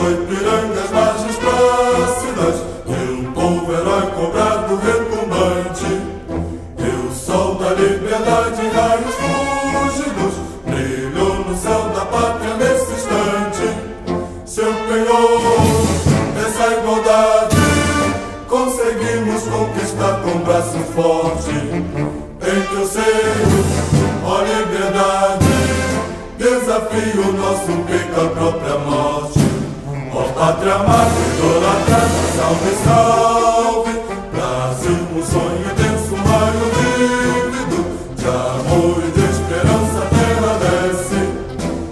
do Ipiranga, as margens plácidas, e um povo herói cobrado retumbante. E o sol da liberdade, raios fúlgidos, brilhou no céu da pátria nesse instante. Seu penhor, essa igualdade, conseguimos conquistar com braço forte. Em teu seio, ó liberdade, desafio o nosso peito à própria morte. Ó pátria amada, idolatrada, salve, salve, Brasil, um sonho intenso, um raio vívido, de amor e de esperança a terra desce.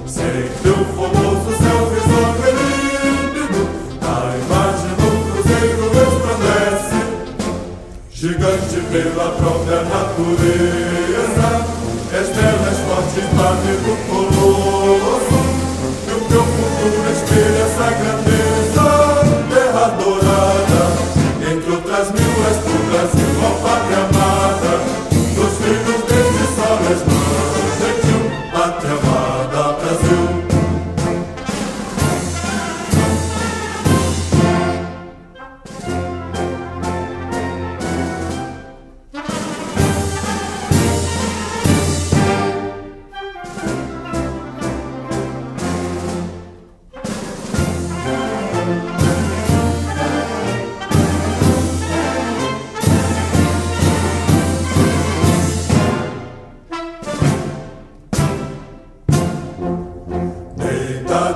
Sem teu famoso céu risonho e límpido, a imagem do cruzeiro resplandece. Gigante pela própria natureza, estrelas fortes, padre do colosso, que o teu futuro espelha essa grandeza. Terra dourada, entre outras mil és do Brasil, ó pátria amada, dos filhos deste sol és mãe gentil, pátria amada, Brasil.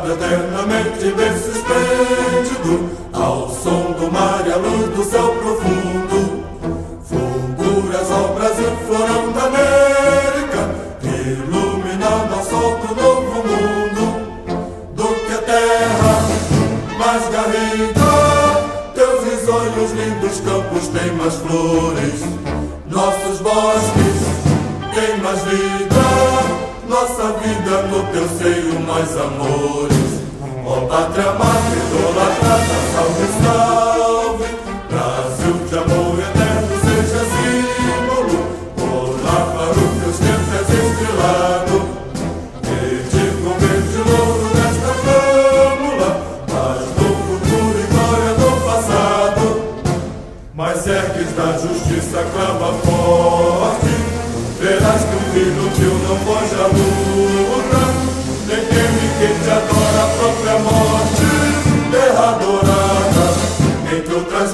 Eternamente berço esplêndido, ao som do mar e à luz do céu profundo, fulguras ao Brasil, florão da América, iluminando ao sol do novo mundo. Do que a terra mais garrida, teus risonhos lindos campos têm mais flores, nossos bosques têm mais vida, nossa vida no teu seio mais amores. Ó pátria amada, idolatrada, salve, salve, Brasil de amor eterno seja símbolo. Olá para o teus tempos estrelado, e de comer de louro nesta flâmula, paz do futuro e glória do passado. Mas ergues da justiça clava forte, verás que um filho teu não foge à luta, nem teme quem te adora a própria morte. Terra dourada, entre outras